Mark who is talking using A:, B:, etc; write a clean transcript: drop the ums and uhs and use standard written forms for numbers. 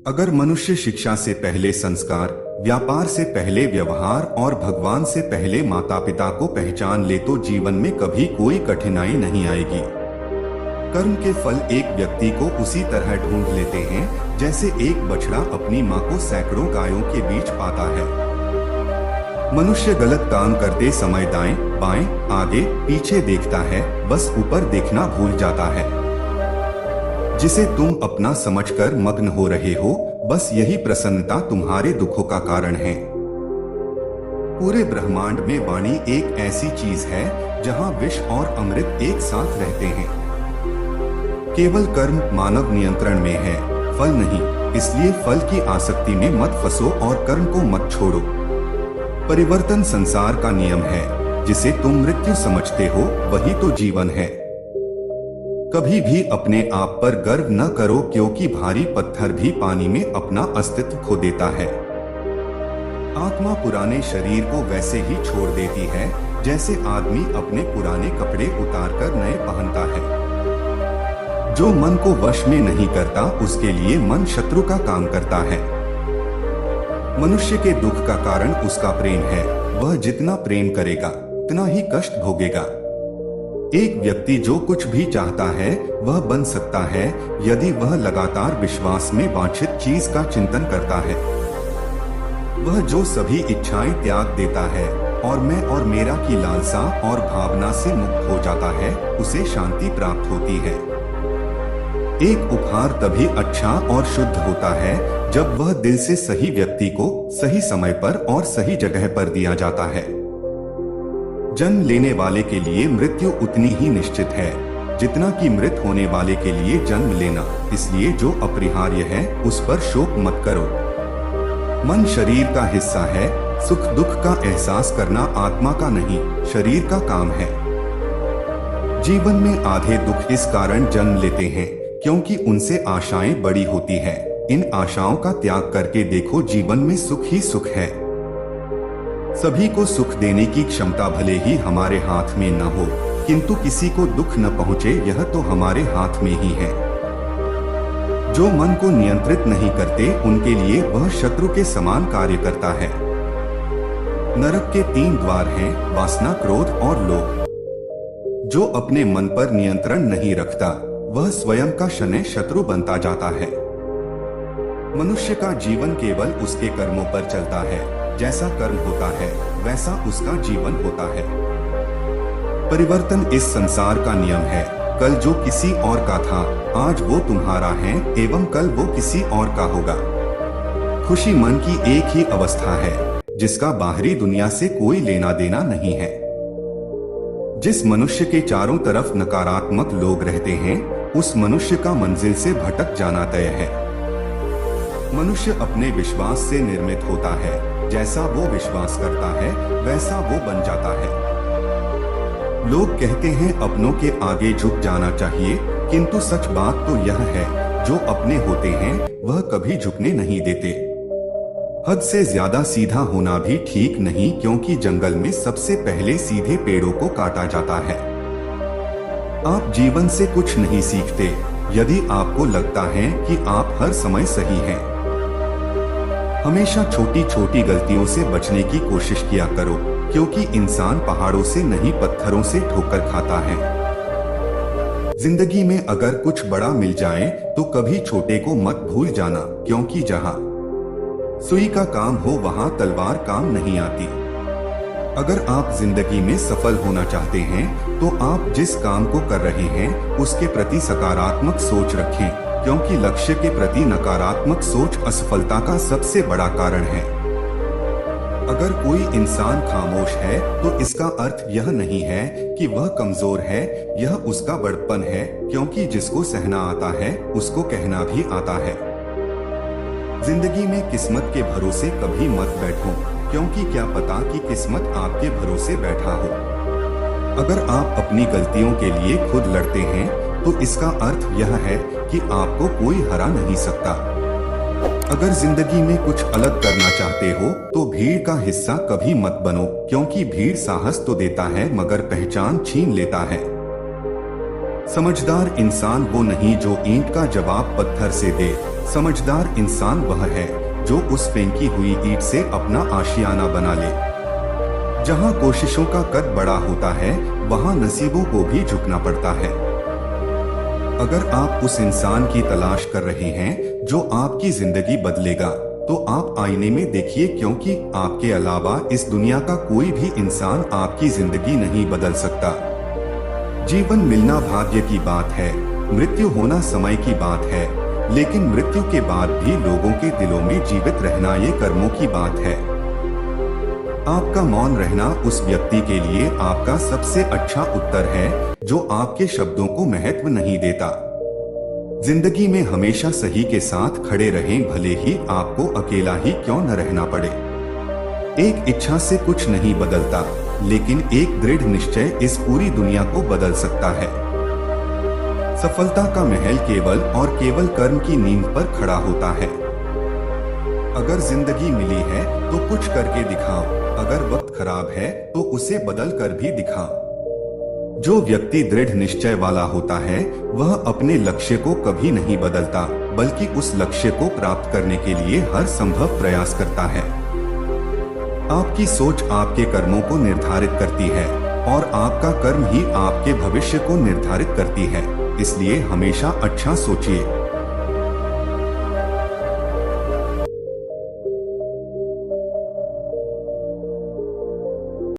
A: अगर मनुष्य शिक्षा से पहले संस्कार, व्यापार से पहले व्यवहार और भगवान से पहले माता पिता को पहचान ले तो जीवन में कभी कोई कठिनाई नहीं आएगी। कर्म के फल एक व्यक्ति को उसी तरह ढूंढ लेते हैं जैसे एक बछड़ा अपनी माँ को सैकड़ों गायों के बीच पाता है। मनुष्य गलत काम करते समय दाएं, बाएं, आगे, पीछे देखता है, बस ऊपर देखना भूल जाता है। जिसे तुम अपना समझकर मग्न हो रहे हो, बस यही प्रसन्नता तुम्हारे दुखों का कारण है। पूरे ब्रह्मांड में वाणी एक ऐसी चीज है जहां विष और अमृत एक साथ रहते हैं। केवल कर्म मानव नियंत्रण में है, फल नहीं। इसलिए फल की आसक्ति में मत फंसो और कर्म को मत छोड़ो। परिवर्तन संसार का नियम है। जिसे तुम मृत्यु समझते हो वही तो जीवन है। कभी भी अपने आप पर गर्व न करो, क्योंकि भारी पत्थर भी पानी में अपना अस्तित्व खो देता है। आत्मा पुराने शरीर को वैसे ही छोड़ देती है जैसे आदमी अपने पुराने कपड़े उतारकर नए पहनता है। जो मन को वश में नहीं करता उसके लिए मन शत्रु का काम करता है। मनुष्य के दुख का कारण उसका प्रेम है। वह जितना प्रेम करेगा उतना ही कष्ट भोगेगा। एक व्यक्ति जो कुछ भी चाहता है वह बन सकता है यदि वह लगातार विश्वास में वांछित चीज का चिंतन करता है। वह जो सभी इच्छाएं त्याग देता है और मैं और मेरा की लालसा और भावना से मुक्त हो जाता है, उसे शांति प्राप्त होती है। एक उपहार तभी अच्छा और शुद्ध होता है जब वह दिल से सही व्यक्ति को सही समय पर और सही जगह पर दिया जाता है। जन्म लेने वाले के लिए मृत्यु उतनी ही निश्चित है जितना कि मृत होने वाले के लिए जन्म लेना। इसलिए जो अपरिहार्य है उस पर शोक मत करो। मन शरीर का हिस्सा है। सुख दुख का एहसास करना आत्मा का नहीं, शरीर का काम है। जीवन में आधे दुख इस कारण जन्म लेते हैं क्योंकि उनसे आशाएं बड़ी होती है। इन आशाओं का त्याग करके देखो, जीवन में सुख ही सुख है। सभी को सुख देने की क्षमता भले ही हमारे हाथ में न हो, किंतु किसी को दुख न पहुंचे यह तो हमारे हाथ में ही है। जो मन को नियंत्रित नहीं करते उनके लिए वह शत्रु के समान कार्य करता है। नरक के 3 द्वार हैं, वासना, क्रोध और लोभ। जो अपने मन पर नियंत्रण नहीं रखता वह स्वयं का शनै शत्रु बनता जाता है। मनुष्य का जीवन केवल उसके कर्मों पर चलता है। जैसा कर्म होता है वैसा उसका जीवन होता है। परिवर्तन इस संसार का नियम है। कल जो किसी और का था आज वो तुम्हारा है एवं कल वो किसी और का होगा। खुशी मन की एक ही अवस्था है जिसका बाहरी दुनिया से कोई लेना देना नहीं है। जिस मनुष्य के चारों तरफ नकारात्मक लोग रहते हैं उस मनुष्य का मंजिल से भटक जाना तय है। मनुष्य अपने विश्वास से निर्मित होता है। जैसा वो विश्वास करता है वैसा वो बन जाता है। लोग कहते हैं अपनों के आगे झुक जाना चाहिए, किंतु सच बात तो यह है जो अपने होते हैं वह कभी झुकने नहीं देते। हद से ज्यादा सीधा होना भी ठीक नहीं, क्योंकि जंगल में सबसे पहले सीधे पेड़ों को काटा जाता है। आप जीवन से कुछ नहीं सीखते यदि आपको लगता है कि आप हर समय सही हैं। हमेशा छोटी छोटी गलतियों से बचने की कोशिश किया करो, क्योंकि इंसान पहाड़ों से नहीं पत्थरों से ठोकर खाता है। जिंदगी में अगर कुछ बड़ा मिल जाए तो कभी छोटे को मत भूल जाना, क्योंकि जहां सुई का काम हो वहां तलवार काम नहीं आती। अगर आप जिंदगी में सफल होना चाहते हैं तो आप जिस काम को कर रहे हैं उसके प्रति सकारात्मक सोच रखें, क्योंकि लक्ष्य के प्रति नकारात्मक सोच असफलता का सबसे बड़ा कारण है। अगर कोई इंसान खामोश है तो इसका अर्थ यह नहीं है कि वह कमजोर है, यह उसका बड़प्पन है, क्योंकि जिसको सहना आता है उसको कहना भी आता है। जिंदगी में किस्मत के भरोसे कभी मत बैठो, क्योंकि क्या पता कि किस्मत आपके भरोसे बैठा हो। अगर आप अपनी गलतियों के लिए खुद लड़ते हैं तो इसका अर्थ यह है कि आपको कोई हरा नहीं सकता। अगर जिंदगी में कुछ अलग करना चाहते हो तो भीड़ का हिस्सा कभी मत बनो, क्योंकि भीड़ साहस तो देता है मगर पहचान छीन लेता है। समझदार इंसान वो नहीं जो ईंट का जवाब पत्थर से दे। समझदार इंसान वह है जो उस फेंकी हुई ईंट से अपना आशियाना बना ले। जहाँ कोशिशों का कद बड़ा होता है, वहाँ नसीबों को भी झुकना पड़ता है। अगर आप उस इंसान की तलाश कर रहे हैं जो आपकी जिंदगी बदलेगा, तो आप आईने में देखिए, क्योंकि आपके अलावा इस दुनिया का कोई भी इंसान आपकी जिंदगी नहीं बदल सकता। जीवन मिलना भाग्य की बात है, मृत्यु होना समय की बात है, लेकिन मृत्यु के बाद भी लोगों के दिलों में जीवित रहना ये कर्मों की बात है। आपका मौन रहना उस व्यक्ति के लिए आपका सबसे अच्छा उत्तर है जो आपके शब्दों को महत्व नहीं देता। जिंदगी में हमेशा सही के साथ खड़े रहें, भले ही आपको अकेला ही क्यों न रहना पड़े। एक इच्छा से कुछ नहीं बदलता, लेकिन एक दृढ़ निश्चय इस पूरी दुनिया को बदल सकता है। सफलता का महल केवल और केवल कर्म की नींव पर खड़ा होता है। अगर जिंदगी मिली है तो कुछ करके दिखाओ, अगर वक्त खराब है तो उसे बदल कर भी दिखाओ। जो व्यक्ति दृढ़ निश्चय वाला होता है, वह अपने लक्ष्य को कभी नहीं बदलता, बल्कि उस लक्ष्य को प्राप्त करने के लिए हर संभव प्रयास करता है। आपकी सोच आपके कर्मों को निर्धारित करती है और आपका कर्म ही आपके भविष्य को निर्धारित करती है। इसलिए हमेशा अच्छा सोचिए।